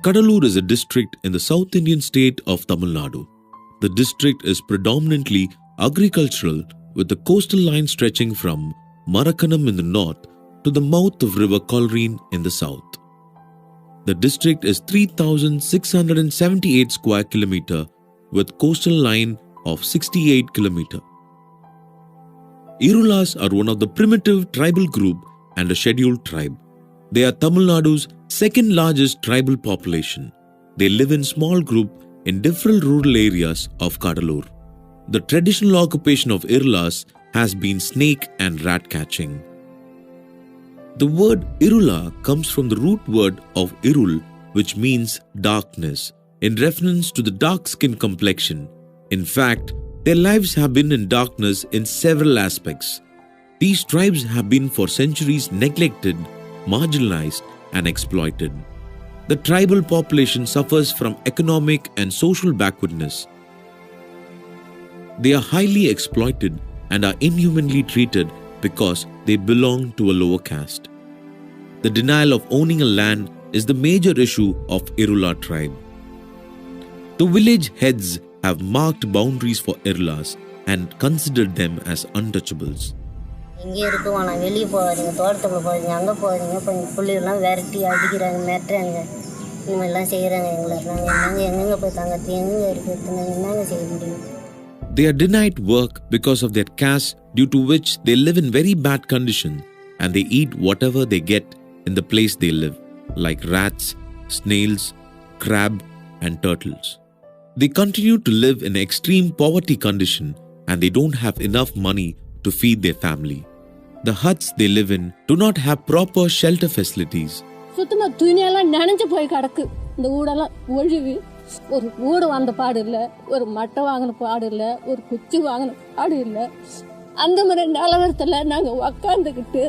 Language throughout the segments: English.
Kadalur is a district in the South Indian state of Tamil Nadu. The district is predominantly agricultural, with the coastal line stretching from Marakanam in the north to the mouth of River Colreen in the south. The district is 3,678 square kilometer with coastal line of 68 kilometer. Irulas are one of the primitive tribal group and a scheduled tribe. They are Tamil Nadu's second largest tribal population. They live in small group in different rural areas of Kadalur. The traditional occupation of Irulas has been snake and rat catching. The word Irula comes from the root word of Irul, which means darkness, in reference to the dark skin complexion. In fact, their lives have been in darkness in several aspects. These tribes have been for centuries neglected, marginalized, and exploited. The tribal population suffers from economic and social backwardness. They are highly exploited and are inhumanly treated because they belong to a lower caste. The denial of owning a land is the major issue of Irula tribe. The village heads have marked boundaries for Irulas and considered them as untouchables. இங்கே இருக்குவாங்க, வெளியே போகாதீங்க, தோட்டத்துக்குள்ள போகாதீங்க, அங்கே போகாதீங்க, இப்போ பிள்ளைகள்லாம் விரட்டி அடிக்கிறாங்க, மிரட்டுறாங்க, இந்த மாதிரிலாம் செய்கிறாங்க. நாங்கள் எங்கெங்கே போய் தங்கறது, எங்கெங்கே இருக்கிறதுங்க, என்னங்க செய்ய முடியும்? They are denied work because of their caste, due to which they live in very bad condition and they eat whatever they get in the place they live, like rats, snails, crab and turtles. They continue to live in extreme poverty condition and they don't have enough money to feed their family. The huts they live in do not have proper shelter facilities. சுத்தமா துணியெல்லாம் நனைஞ்சு போய் கிடக்கு. இந்த ஊடெல்லாம் ஒழுவி ஒரு ஊடு வந்த பாடு இல்லை, ஒரு மட்டை வாங்கின பாடு இல்லை, ஒரு குச்சி வாங்கின பாடு இல்லை. அந்த மாதிரி நிலவரத்தில் நாங்கள் உக்காந்துக்கிட்டு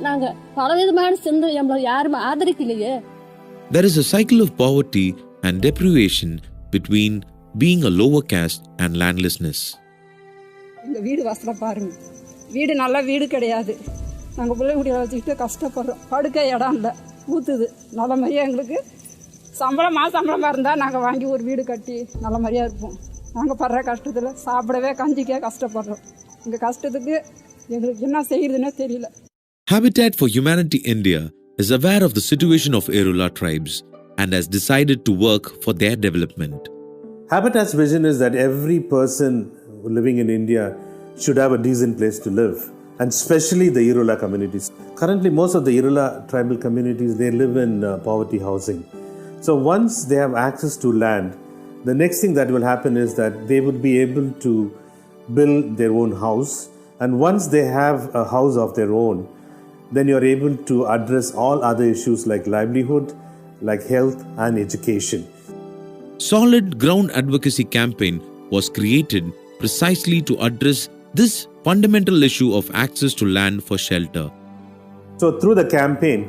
நாங்கள் பலவிதமான சிந்தனை நம்மளை யாருமே ஆதரிக்கலையே. There is a cycle of poverty and deprivation between being a lower caste and landlessness. எங்கள் வீடு வசதி பாருங்க, வீடு நல்ல வீடு கிடையாது. நாங்கள் பிள்ளைக்குடியை வச்சுக்கிட்டு கஷ்டப்படுறோம். படுக்க இடம் இல்லை, ஊற்றுது. நல்ல மாதிரியாக எங்களுக்கு சம்பளமாக இருந்தால் நாங்கள் வாங்கி ஒரு வீடு கட்டி நல்ல மாதிரியாக இருப்போம். நாங்கள் படுற கஷ்டத்தில் சாப்பிடவே கஞ்சிக்கே கஷ்டப்படுறோம். எங்கள் கஷ்டத்துக்கு எங்களுக்கு என்ன செய்யறதுன்னே தெரியல. Habitat for Humanity India is aware of the situation of Irula tribes and has decided to work for their development. Habitat's vision is that every person living in India should have a decent place to live, and especially the Irula communities. Currently, most of the Irula tribal communities, they live in poverty housing. So once they have access to land, the next thing that will happen is that they would be able to build their own house, and once they have a house of their own, then you are able to address all other issues like livelihood, like health and education. Solid ground advocacy campaign was created precisely to address this fundamental issue of access to land for shelter. So through the campaign,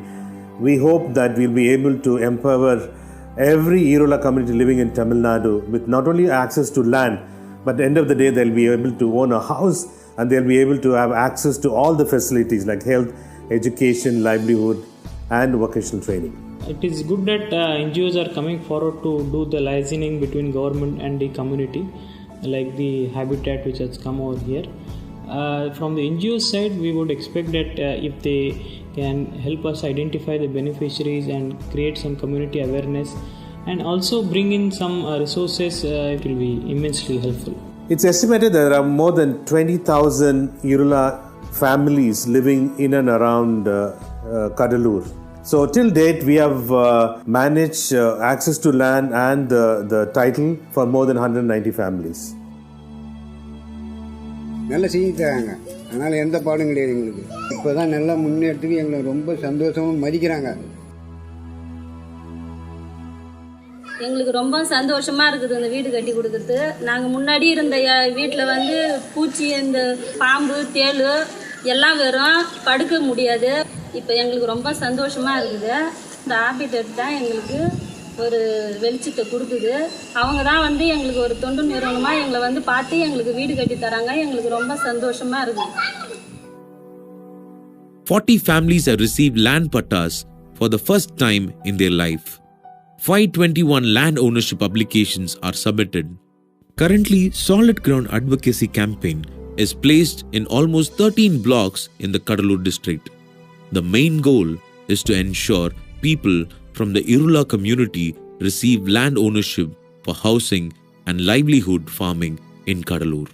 we hope that we'll be able to empower every Irula community living in Tamil Nadu with not only access to land, but at the end of the day, they'll be able to own a house and they'll be able to have access to all the facilities like health, education, livelihood and vocational training. It is good that NGOs are coming forward to do the liaising between government and the community, like the Habitat which has come over here. From the NGO side, we would expect that if they can help us identify the beneficiaries and create some community awareness and also bring in some resources, it will be immensely helpful. It's estimated that there are more than 20,000 Irula families living in and around Kadalur. So till date, we have managed access to land and the title for more than 190 families. நல்லா செஞ்சு தராங்க, அதனால் எந்த பாடும் கிடையாது எங்களுக்கு. இப்போ தான் நல்லா முன்னேற்றத்துக்கு எங்களை ரொம்ப சந்தோஷமாக மதிக்கிறாங்க. எங்களுக்கு ரொம்ப சந்தோஷமாக இருக்குது இந்த வீடு கட்டி கொடுக்குறது. நாங்கள் முன்னாடி இருந்த வீட்டில் வந்து பூச்சி, இந்த பாம்பு, தேள் எல்லாம் வரும், படுக்க முடியாது. இப்போ எங்களுக்கு ரொம்ப சந்தோஷமாக இருக்குது. இந்த ஹாபிடேட் தான் எங்களுக்கு ஒரு வெளிச்சத்தை கொடுக்குது. அவங்க தான் வந்து எங்களுக்கு ஒரு தொண்டு நிறுவனமாக எங்களை வந்து பார்த்து எங்களுக்கு வீடு கட்டி தராங்க. எங்களுக்கு ரொம்ப சந்தோஷமாக இருக்குது. 40 families have received land pattas for the first time in their life. 521 land ownership applications are submitted. Currently, Solid Ground Advocacy Campaign is placed in almost 13 blocks in the Cuddalore district. The main goal is to ensure people from the Irula community receive land ownership for housing and livelihood farming in Cuddalore.